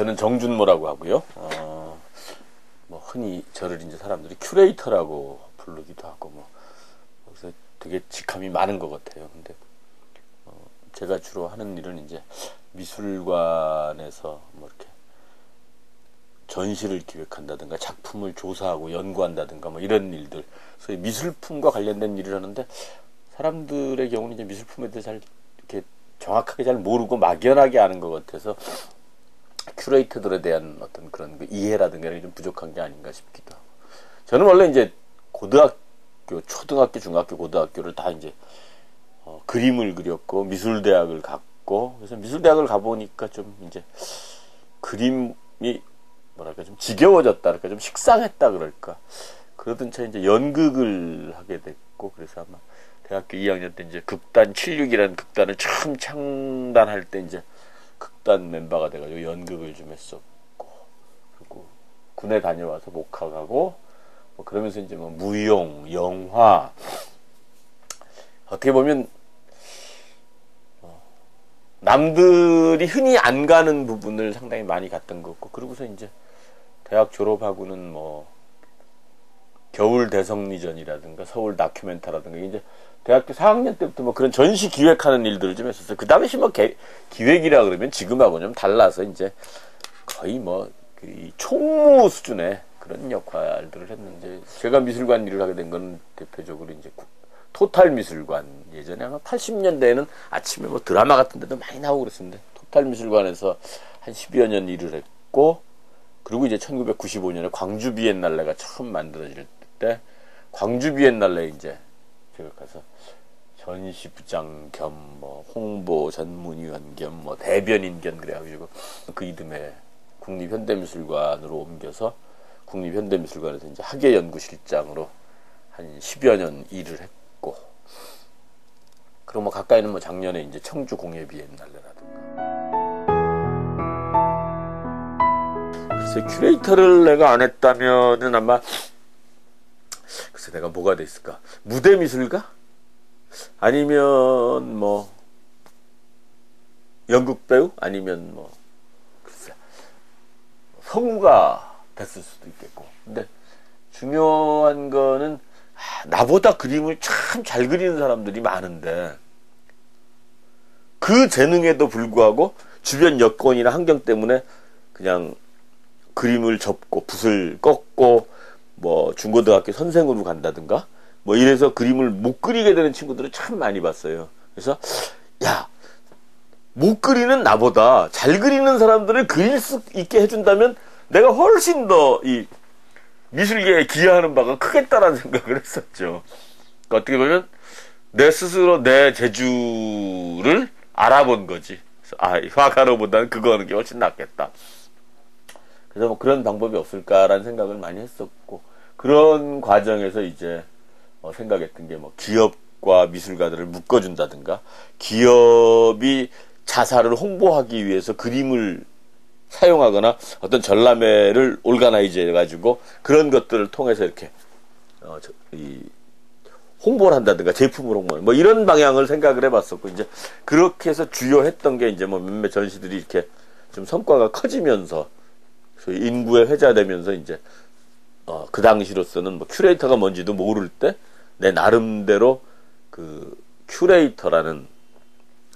저는 정준모라고 하고요. 뭐 흔히 저를 이제 사람들이 큐레이터라고 부르기도 하고 뭐 그래서 되게 직함이 많은 것 같아요. 근데 제가 주로 하는 일은 이제 미술관에서 뭐 이렇게 전시를 기획한다든가 작품을 조사하고 연구한다든가 뭐 이런 일들, 소위 미술품과 관련된 일을 하는데 사람들의 경우는 이제 미술품에 대해서 잘 이렇게 정확하게 잘 모르고 막연하게 아는 것 같아서 큐레이터들에 대한 어떤 그런 그 이해라든가 이런 게 좀 부족한 게 아닌가 싶기도 하고. 저는 원래 이제 고등학교, 초등학교, 중학교, 고등학교를 다 이제 그림을 그렸고 미술대학을 갔고, 그래서 미술대학을 가보니까 좀 이제 그림이 뭐랄까 좀 지겨워졌다 그럴까 좀 식상했다 그럴까 그러던 차에 이제 연극을 하게 됐고, 그래서 아마 대학교 2학년 때 이제 극단 76이라는 극단을 처음 창단할 때 이제 극단 멤버가 돼가지고 연극을 좀 했었고, 그리고 군에 다녀와서 목학하고 뭐 그러면서 이제 뭐 무용, 영화, 어떻게 보면 남들이 흔히 안 가는 부분을 상당히 많이 갔던 것 같고, 그러고서 이제 대학 졸업하고는 뭐 겨울 대성리전이라든가 서울 다큐멘터라든가 이제 대학교 4학년 때부터 뭐 그런 전시 기획하는 일들을 좀 했었어요. 그 당시 뭐 기획이라 그러면 지금하고는 좀 달라서 이제 거의 뭐 그 총무 수준의 그런 역할들을 했는데, 제가 미술관 일을 하게 된 건 대표적으로 이제 토탈 미술관, 예전에 아마 80년대에는 아침에 뭐 드라마 같은 데도 많이 나오고 그랬었는데 토탈 미술관에서 한 10여 년 일을 했고, 그리고 이제 1995년에 광주 비엔날레가 처음 만들어질 때 광주 비엔날레에 이제 제가 가서 전시부장 겸 뭐 홍보 전문위원 겸 뭐 대변인 겸 그래가지고 그 이듬해 국립현대미술관으로 옮겨서 국립현대미술관에서 이제 학예연구실장으로 한 10여 년 일을 했고, 그리고 뭐 가까이는 뭐 작년에 이제 청주 공예 비엔날레라든가. 글쎄 큐레이터를 내가 안 했다면은 아마 글쎄 내가 뭐가 됐을까? 무대 미술가? 아니면 뭐 연극 배우? 아니면 뭐 글쎄 성우가 됐을 수도 있겠고. 근데 중요한 거는 나보다 그림을 참 잘 그리는 사람들이 많은데 그 재능에도 불구하고 주변 여건이나 환경 때문에 그냥 그림을 접고 붓을 꺾고 뭐 중고등학교 선생으로 간다든가 뭐 이래서 그림을 못 그리게 되는 친구들을 참 많이 봤어요. 그래서 야, 못 그리는 나보다 잘 그리는 사람들을 그릴 수 있게 해준다면 내가 훨씬 더 이 미술계에 기여하는 바가 크겠다라는 생각을 했었죠. 그러니까 어떻게 보면 내 스스로 내 재주를 알아본 거지. 그래서 화가로보다는 그거 하는 게 훨씬 낫겠다. 그래서 뭐 그런 방법이 없을까라는 생각을 많이 했었고, 그런 과정에서 이제 생각했던 게 뭐 기업과 미술가들을 묶어준다든가, 기업이 자사를 홍보하기 위해서 그림을 사용하거나 어떤 전람회를 올가나이즈 해가지고 그런 것들을 통해서 이렇게 홍보를 한다든가 제품을 홍보하는 뭐 이런 방향을 생각을 해봤었고, 이제 그렇게 해서 주요했던 게 이제 뭐 몇몇 전시들이 이렇게 좀 성과가 커지면서 인구에 회자되면서 이제 그 당시로서는 뭐 큐레이터가 뭔지도 모를 때 내 나름대로 그 큐레이터라는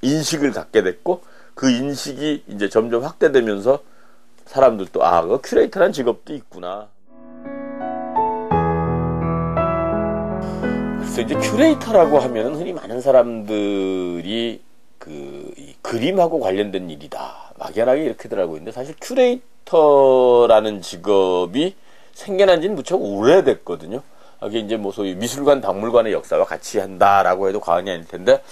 인식을 갖게 됐고, 그 인식이 이제 점점 확대되면서 사람들도 그 큐레이터라는 직업도 있구나. 그래서 이제 큐레이터라고 하면 흔히 많은 사람들이 이 그림하고 관련된 일이다 막연하게 이렇게들 알고 있는데, 사실 큐레이터라는 직업이 생겨난 지는 무척 오래됐거든요. 이게 이제 뭐 소위 미술관, 박물관의 역사와 같이 한다라고 해도 과언이 아닐 텐데,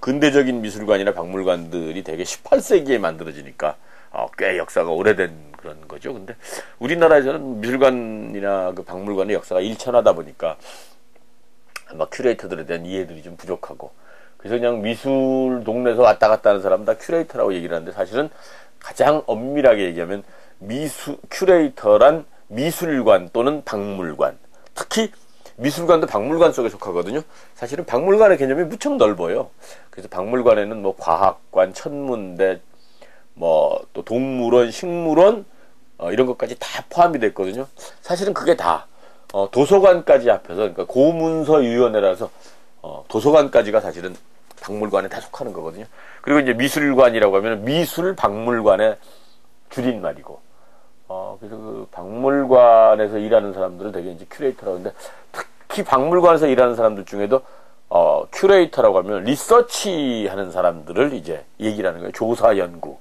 근대적인 미술관이나 박물관들이 대개 18세기에 만들어지니까 꽤 역사가 오래된 그런 거죠. 근데 우리나라에서는 미술관이나 그 박물관의 역사가 일천하다 보니까 아마 큐레이터들에 대한 이해들이 좀 부족하고, 그래서 그냥 미술 동네에서 왔다 갔다 하는 사람은 다 큐레이터라고 얘기를 하는데, 사실은 가장 엄밀하게 얘기하면 큐레이터란 미술관 또는 박물관, 특히 미술관도 박물관 속에 속하거든요. 사실은 박물관의 개념이 무척 넓어요. 그래서 박물관에는 뭐 과학관, 천문대, 뭐 또 동물원, 식물원 이런 것까지 다 포함이 됐거든요. 사실은 그게 다 도서관까지 합해서, 그러니까 고문서위원회라서 도서관까지가 사실은 박물관에 다 속하는 거거든요. 그리고 이제 미술관이라고 하면 미술박물관의 줄임말이고, 그래서 그 박물관에서 일하는 사람들은 되게 이제 큐레이터라고 하는데, 특히 박물관에서 일하는 사람들 중에도 큐레이터라고 하면 리서치 하는 사람들을 이제 얘기를 하는 거예요. 조사 연구.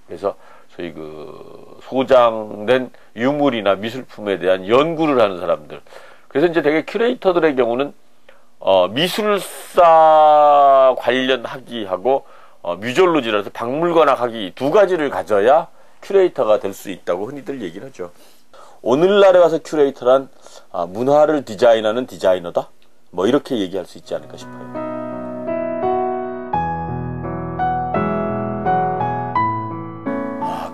그래서 소위 그 소장된 유물이나 미술품에 대한 연구를 하는 사람들. 그래서 이제 되게 큐레이터들의 경우는 미술사 관련 학위하고 뮤지올로지라서 박물관학 학위 두 가지를 가져야 큐레이터가 될 수 있다고 흔히들 얘기를 하죠. 오늘날에 와서 큐레이터란 문화를 디자인하는 디자이너다, 뭐 이렇게 얘기할 수 있지 않을까 싶어요.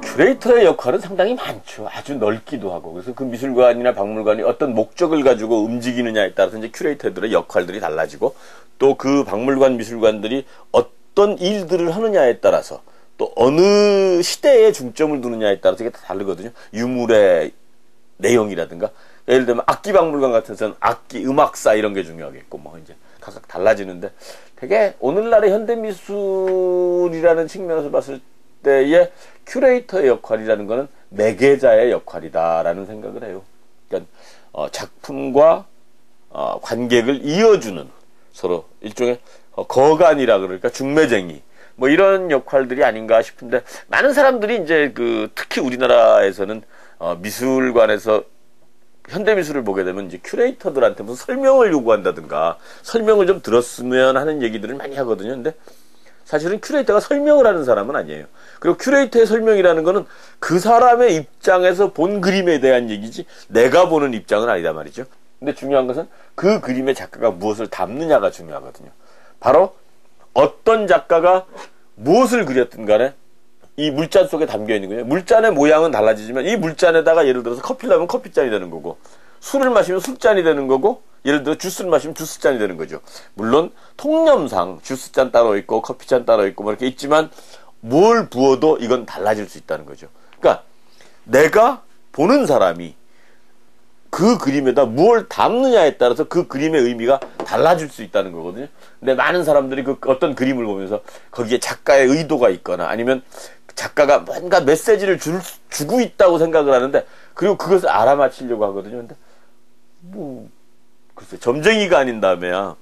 큐레이터의 역할은 상당히 많죠. 아주 넓기도 하고. 그래서 그 미술관이나 박물관이 어떤 목적을 가지고 움직이느냐에 따라서 이제 큐레이터들의 역할들이 달라지고, 또 그 박물관, 미술관들이 어떤 일들을 하느냐에 따라서, 또 어느 시대에 중점을 두느냐에 따라서 이게 다 다르거든요. 유물의 내용이라든가, 예를 들면 악기 박물관 같은 데서는 악기, 음악사 이런 게 중요하겠고, 뭐 이제 각각 달라지는데, 되게 오늘날의 현대미술이라는 측면에서 봤을 때의 큐레이터의 역할이라는 것은 매개자의 역할이다라는 생각을 해요. 그러니까 작품과 관객을 이어주는, 서로 일종의 거간이라 그러니까 중매쟁이, 뭐 이런 역할들이 아닌가 싶은데, 많은 사람들이 이제 특히 우리나라에서는 미술관에서 현대미술을 보게 되면 이제 큐레이터들한테 무슨 설명을 요구한다든가 설명을 좀 들었으면 하는 얘기들을 많이 하거든요. 근데 사실은 큐레이터가 설명을 하는 사람은 아니에요. 그리고 큐레이터의 설명이라는 거는 그 사람의 입장에서 본 그림에 대한 얘기지 내가 보는 입장은 아니다 말이죠. 근데 중요한 것은 그 그림의 작가가 무엇을 담느냐가 중요하거든요. 바로 어떤 작가가 무엇을 그렸든 간에 이 물잔 속에 담겨 있는 거예요. 물잔의 모양은 달라지지만 이 물잔에다가 예를 들어서 커피를 하면 커피잔이 되는 거고, 술을 마시면 술잔이 되는 거고, 예를 들어 주스를 마시면 주스잔이 되는 거죠. 물론 통념상 주스잔 따로 있고 커피잔 따로 있고 뭐 이렇게 있지만 뭘 부어도 이건 달라질 수 있다는 거죠. 그러니까 내가 보는 사람이 그 그림에다 무엇을 담느냐에 따라서 그 그림의 의미가 달라질 수 있다는 거거든요. 근데 많은 사람들이 그 어떤 그림을 보면서 거기에 작가의 의도가 있거나 아니면 작가가 뭔가 메시지를 주고 있다고 생각을 하는데, 그리고 그것을 알아맞히려고 하거든요. 근데 글쎄 점쟁이가 아닌 다음에야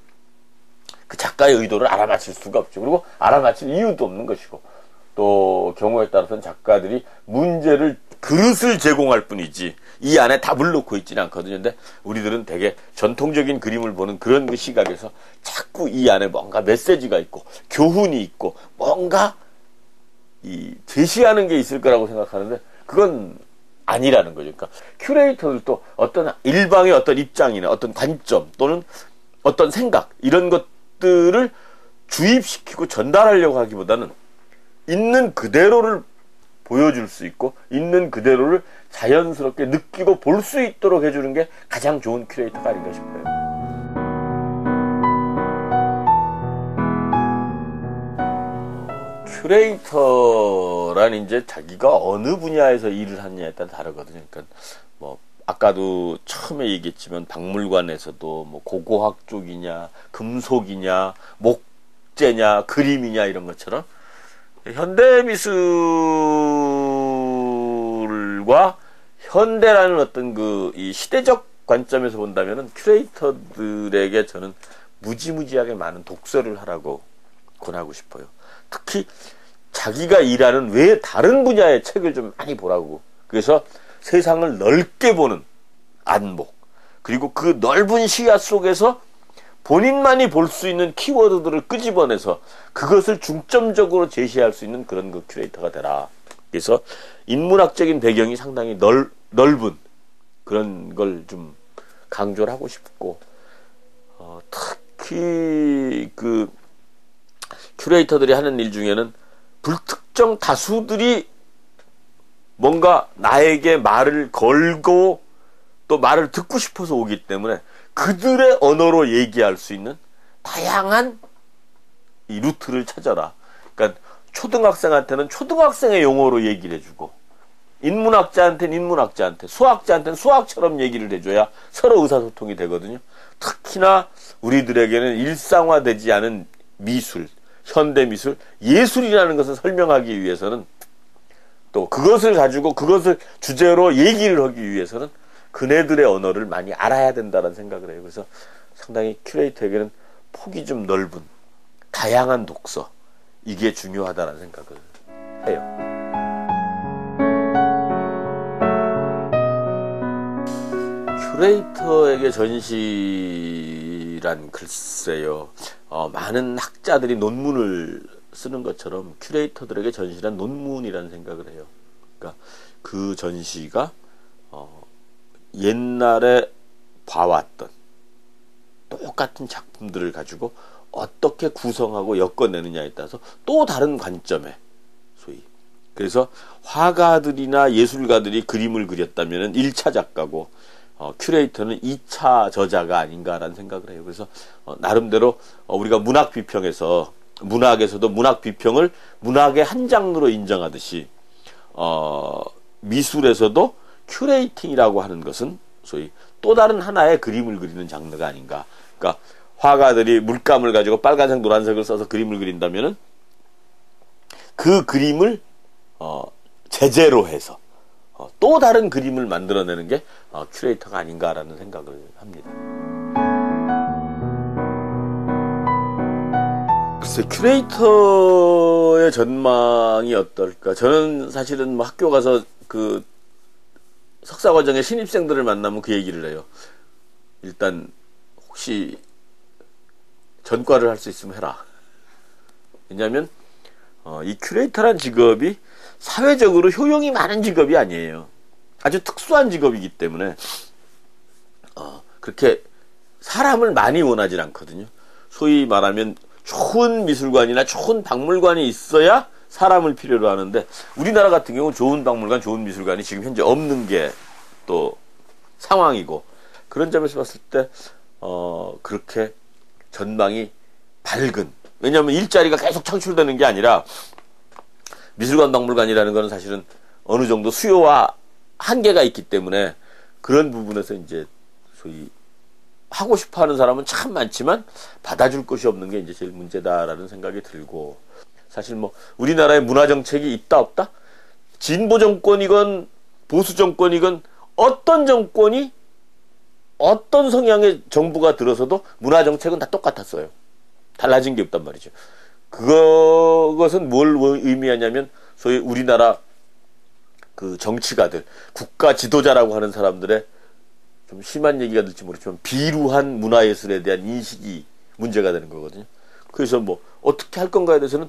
그 작가의 의도를 알아맞힐 수가 없죠. 그리고 알아맞힐 이유도 없는 것이고, 또 경우에 따라서는 작가들이 그릇을 제공할 뿐이지 이 안에 답을 놓고 있지는 않거든요. 근데 우리들은 되게 전통적인 그림을 보는 그런 그 시각에서 자꾸 이 안에 뭔가 메시지가 있고 교훈이 있고 뭔가 제시하는 게 있을 거라고 생각하는데 그건 아니라는 거죠. 그러니까 큐레이터들도 어떤 일방의 어떤 입장이나 어떤 관점 또는 어떤 생각 이런 것들을 주입시키고 전달하려고 하기보다는 있는 그대로를 보여줄 수 있고 있는 그대로를 자연스럽게 느끼고 볼 수 있도록 해주는 게 가장 좋은 큐레이터가 아닌가 싶어요. 큐레이터란 이제 자기가 어느 분야에서 일을 하느냐에 따라 다르거든요. 그러니까 뭐 아까도 처음에 얘기했지만 박물관에서도 뭐 고고학 쪽이냐 금속이냐 목재냐 그림이냐 이런 것처럼 현대미술과 현대라는 어떤 이 시대적 관점에서 본다면은 큐레이터들에게 저는 무지무지하게 많은 독서를 하라고 권하고 싶어요. 특히 자기가 일하는 외에 다른 분야의 책을 좀 많이 보라고. 그래서 세상을 넓게 보는 안목, 그리고 그 넓은 시야 속에서 본인만이 볼 수 있는 키워드들을 끄집어내서 그것을 중점적으로 제시할 수 있는 그런 그 큐레이터가 되라. 그래서 인문학적인 배경이 상당히 넓은 그런 걸 좀 강조를 하고 싶고, 특히 그 큐레이터들이 하는 일 중에는 불특정 다수들이 뭔가 나에게 말을 걸고 또 말을 듣고 싶어서 오기 때문에 그들의 언어로 얘기할 수 있는 다양한 이 루트를 찾아라. 그러니까 초등학생한테는 초등학생의 용어로 얘기를 해주고, 인문학자한테는 인문학자한테, 수학자한테는 수학처럼 얘기를 해줘야 서로 의사소통이 되거든요. 특히나 우리들에게는 일상화되지 않은 미술, 현대미술, 예술이라는 것을 설명하기 위해서는, 또 그것을 가지고 그것을 주제로 얘기를 하기 위해서는 그네들의 언어를 많이 알아야 된다는 생각을 해요. 그래서 상당히 큐레이터에게는 폭이 좀 넓은 다양한 독서, 이게 중요하다는 생각을 해요. 큐레이터에게 전시란, 글쎄요, 많은 학자들이 논문을 쓰는 것처럼 큐레이터들에게 전시란 논문이라는 생각을 해요. 그러니까 그 전시가 옛날에 봐왔던 똑같은 작품들을 가지고 어떻게 구성하고 엮어내느냐에 따라서 또 다른 관점에, 소위, 그래서 화가들이나 예술가들이 그림을 그렸다면 1차 작가고 큐레이터는 2차 저자가 아닌가라는 생각을 해요. 그래서 나름대로 우리가 문학 비평에서, 문학에서도 문학 비평을 문학의 한 장르로 인정하듯이 미술에서도 큐레이팅이라고 하는 것은 소위 또 다른 하나의 그림을 그리는 장르가 아닌가. 그러니까 화가들이 물감을 가지고 빨간색, 노란색을 써서 그림을 그린다면은 그 그림을 제재로 해서 또 다른 그림을 만들어내는 게 큐레이터가 아닌가라는 생각을 합니다. 글쎄, 큐레이터의 전망이 어떨까? 저는 사실은 뭐 학교 가서 그 석사과정의 신입생들을 만나면 그 얘기를 해요. 일단 혹시 전과를 할 수 있으면 해라. 왜냐하면 이 큐레이터란 직업이 사회적으로 효용이 많은 직업이 아니에요. 아주 특수한 직업이기 때문에 그렇게 사람을 많이 원하지 않거든요. 소위 말하면 좋은 미술관이나 좋은 박물관이 있어야 사람을 필요로 하는데, 우리나라 같은 경우 좋은 박물관, 좋은 미술관이 지금 현재 없는 게 또 상황이고, 그런 점에서 봤을 때 그렇게 전망이 밝은, 왜냐하면 일자리가 계속 창출되는 게 아니라 미술관, 박물관이라는 거는 사실은 어느 정도 수요와 한계가 있기 때문에 그런 부분에서 이제 소위 하고 싶어 하는 사람은 참 많지만 받아줄 것이 없는 게 이제 제일 문제다라는 생각이 들고, 사실 뭐 우리나라의 문화 정책이 있다 없다? 진보 정권이건 보수 정권이건 어떤 정권이 어떤 성향의 정부가 들어서도 문화 정책은 다 똑같았어요. 달라진 게 없단 말이죠. 그것은 뭘 의미하냐면, 소위 우리나라 그 정치가들, 국가 지도자라고 하는 사람들의, 좀 심한 얘기가 될지 모르지만 비루한 문화예술에 대한 인식이 문제가 되는 거거든요. 그래서 뭐 어떻게 할 건가에 대해서는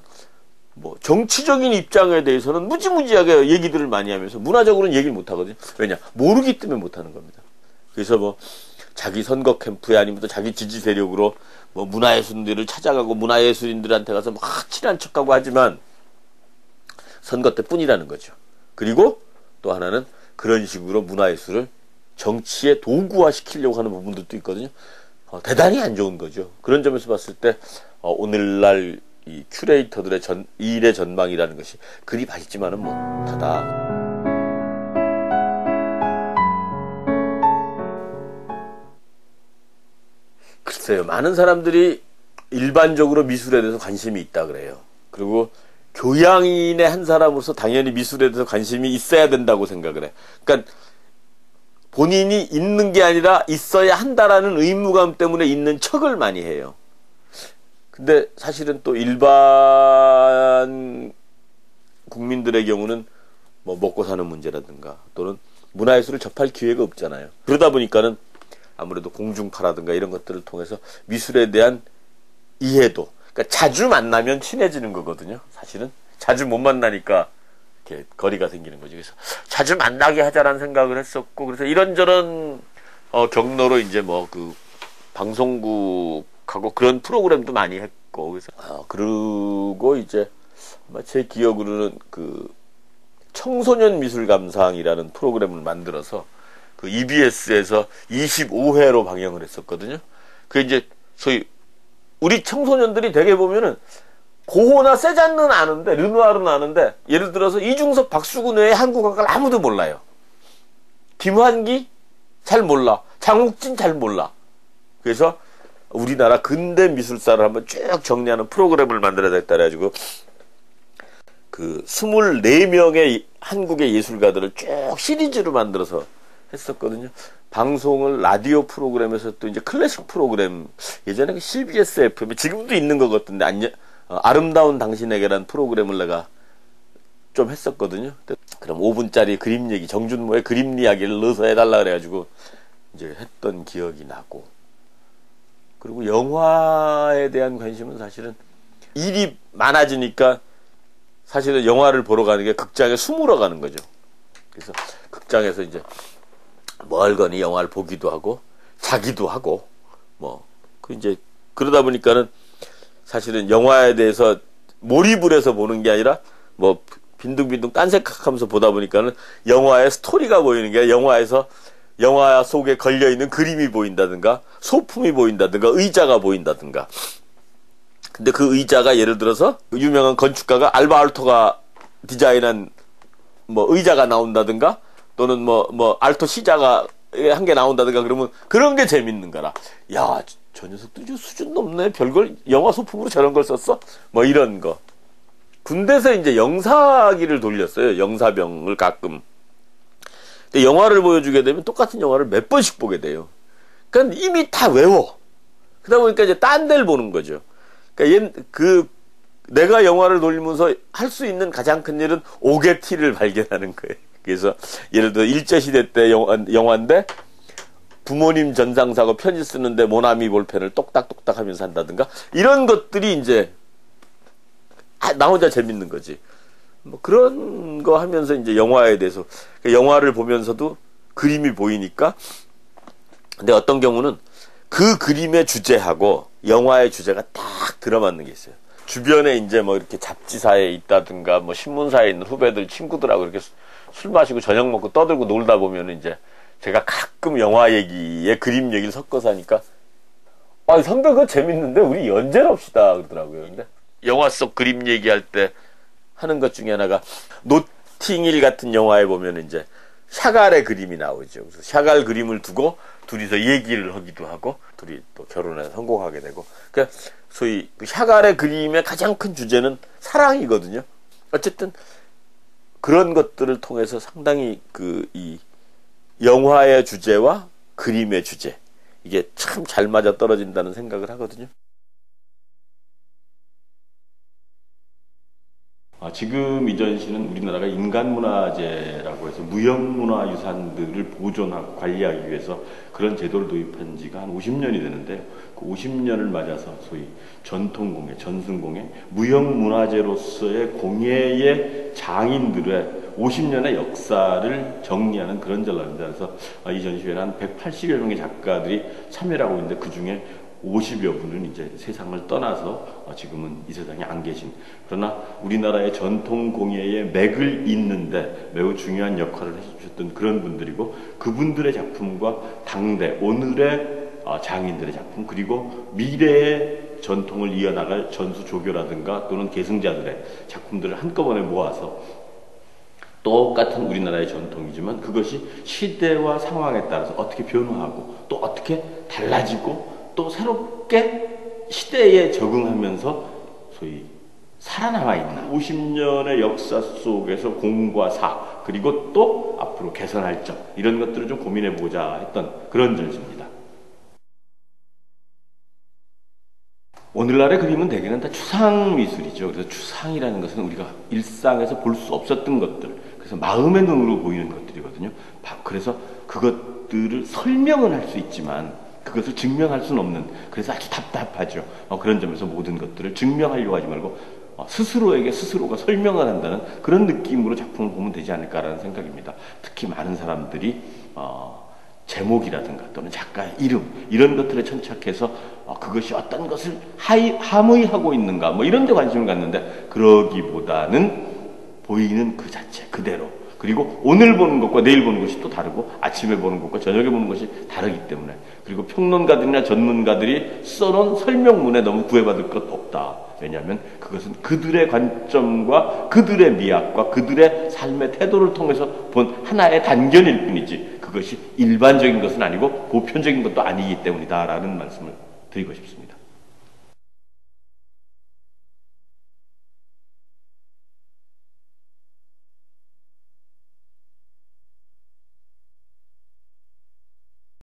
뭐 정치적인 입장에 대해서는 무지무지하게 얘기들을 많이 하면서 문화적으로는 얘기를 못 하거든요. 왜냐? 모르기 때문에 못 하는 겁니다. 그래서 뭐 자기 선거 캠프에 아니면 또 자기 지지 세력으로 뭐 문화예술인들을 찾아가고 문화예술인들한테 가서 막 친한 척하고 하지만 선거 때뿐이라는 거죠. 그리고 또 하나는 그런 식으로 문화예술을 정치의 도구화 시키려고 하는 부분들도 있거든요. 대단히 안 좋은 거죠. 그런 점에서 봤을 때 오늘날 이 큐레이터들의 일의 전망이라는 것이 그리 밝지만은 못하다. 글쎄요, 많은 사람들이 일반적으로 미술에 대해서 관심이 있다 그래요. 그리고 교양인의 한 사람으로서 당연히 미술에 대해서 관심이 있어야 된다고 생각을 해. 그러니까 본인이 있는 게 아니라 있어야 한다라는 의무감 때문에 있는 척을 많이 해요. 근데 사실은 또 일반 국민들의 경우는 뭐 먹고 사는 문제라든가 또는 문화예술을 접할 기회가 없잖아요. 그러다 보니까는 아무래도 공중파라든가 이런 것들을 통해서 미술에 대한 이해도, 그러니까 자주 만나면 친해지는 거거든요. 사실은 자주 못 만나니까 이렇게 거리가 생기는 거죠. 그래서 자주 만나게 하자라는 생각을 했었고, 그래서 이런저런 경로로 이제 뭐 그 방송국하고 그런 프로그램도 많이 했고, 그래서 그리고 이제 아마 제 기억으로는 그 청소년 미술 감상이라는 프로그램을 만들어서 그 EBS에서 25회로 방영을 했었거든요. 그 이제 소위 우리 청소년들이 되게 보면은 고호나 세잔는 아는데, 르누아르는 아는데, 예를 들어서 이중섭, 박수근 외에 한국 화가를 아무도 몰라요. 김환기 잘 몰라. 장욱진 잘 몰라. 그래서 우리나라 근대 미술사를 한번 쭉 정리하는 프로그램을 만들어야겠다 그래가지고 그 24명의 한국의 예술가들을 쭉 시리즈로 만들어서 했었거든요. 방송을 라디오 프로그램에서 또 이제 클래식 프로그램, 예전에 그 CBS FM, 지금도 있는 것 같은데, 아름다운 당신에게란 프로그램을 내가 좀 했었거든요. 그럼 5분짜리 그림 얘기, 정준모의 그림 이야기를 넣어서 해달라 그래가지고 이제 했던 기억이 나고, 그리고 영화에 대한 관심은 사실은 일이 많아지니까 사실은 영화를 보러 가는 게 극장에 숨으러 가는 거죠. 그래서 극장에서 이제 멀거니 영화를 보기도 하고 자기도 하고 이제 그러다 보니까는 사실은 영화에 대해서 몰입을 해서 보는 게 아니라 빈둥빈둥 딴 생각하면서 보다 보니까는 영화의 스토리가 보이는 게, 영화에서 영화 속에 걸려있는 그림이 보인다든가 소품이 보인다든가 의자가 보인다든가. 근데 그 의자가 예를 들어서 유명한 건축가가 알바 알토가 디자인한 의자가 나온다든가, 또는 알토 시자가 한 개 나온다든가, 그러면 그런 게 재밌는 거라. 야, 저 녀석도 좀 수준 높네. 별걸 영화 소품으로 저런 걸 썼어? 이런 거. 군대에서 이제 영사기를 돌렸어요. 영사병을 가끔. 근데 영화를 보여주게 되면 똑같은 영화를 몇 번씩 보게 돼요. 그러니까 이미 다 외워. 그러다 보니까 이제 딴 데를 보는 거죠. 그러니까 내가 영화를 돌리면서 할 수 있는 가장 큰 일은 오게티를 발견하는 거예요. 그래서 예를 들어 일제시대 때 영화인데 부모님 전상사고 편지 쓰는데 모나미 볼펜을 똑딱똑딱 하면서 한다든가, 이런 것들이 이제 나 혼자 재밌는 거지. 그런 거 하면서 이제 영화에 대해서, 영화를 보면서도 그림이 보이니까. 근데 어떤 경우는 그 그림의 주제하고 영화의 주제가 딱 들어맞는 게 있어요. 주변에 이제 이렇게 잡지사에 있다든가 신문사에 있는 후배들, 친구들하고 이렇게 술 마시고 저녁 먹고 떠들고 놀다 보면 이제 제가 가끔 영화 얘기에 그림 얘기를 섞어서 하니까, 상당 그거 재밌는데 우리 연재를 합시다 그러더라고요. 근데 영화 속 그림 얘기할 때 하는 것 중에 하나가, 노팅힐 같은 영화에 보면 이제 샤갈의 그림이 나오죠. 그래서 샤갈 그림을 두고 둘이서 얘기를 하기도 하고, 둘이 또 결혼에 성공하게 되고. 그러니까 소위 샤갈의 그림의 가장 큰 주제는 사랑이거든요. 어쨌든 그런 것들을 통해서 상당히 이 영화의 주제와 그림의 주제, 이게 참 잘 맞아 떨어진다는 생각을 하거든요. 지금 이 전시는 우리나라가 인간문화재라고 해서 무형문화유산들을 보존하고 관리하기 위해서 그런 제도를 도입한 지가 한 50년이 되는데, 그 50년을 맞아서 소위 전통공예, 전승공예, 무형문화재로서의 공예의 장인들의 50년의 역사를 정리하는 그런 전람입니다. 그래서 이 전시회는 한 180여 명의 작가들이 참여를 하고 있는데, 그 중에 50여 분은 이제 세상을 떠나서 지금은 이 세상에 안 계신, 그러나 우리나라의 전통 공예의 맥을 잇는데 매우 중요한 역할을 해주셨던 그런 분들이고, 그분들의 작품과 당대 오늘의 장인들의 작품, 그리고 미래의 전통을 이어나갈 전수조교라든가 또는 계승자들의 작품들을 한꺼번에 모아서, 똑같은 우리나라의 전통이지만 그것이 시대와 상황에 따라서 어떻게 변화하고 또 어떻게 달라지고 또 새롭게 시대에 적응하면서 소위 살아남아 있나, 50년의 역사 속에서 공과 사, 그리고 또 앞으로 개선할 점, 이런 것들을 좀 고민해보자 했던 그런 전시입니다. 오늘날의 그림은 대개는 다 추상 미술이죠. 그래서 추상이라는 것은 우리가 일상에서 볼 수 없었던 것들, 그래서 마음의 눈으로 보이는 것들이거든요. 그래서 그것들을 설명은 할 수 있지만 그것을 증명할 수는 없는, 그래서 아주 답답하죠. 그런 점에서 모든 것들을 증명하려고 하지 말고 스스로에게 스스로가 설명을 한다는 그런 느낌으로 작품을 보면 되지 않을까라는 생각입니다. 특히 많은 사람들이 제목이라든가 또는 작가의 이름, 이런 것들에 천착해서 그것이 어떤 것을 함의하고 있는가 이런 데 관심을 갖는데, 그러기보다는 보이는 그 자체 그대로 그리고 오늘 보는 것과 내일 보는 것이 또 다르고 아침에 보는 것과 저녁에 보는 것이 다르기 때문에, 그리고 평론가들이나 전문가들이 써놓은 설명문에 너무 구애받을 것 없다. 왜냐하면 그것은 그들의 관점과 그들의 미학과 그들의 삶의 태도를 통해서 본 하나의 단견일 뿐이지 그것이 일반적인 것은 아니고 보편적인 것도 아니기 때문이다 라는 말씀을 드리고 싶습니다.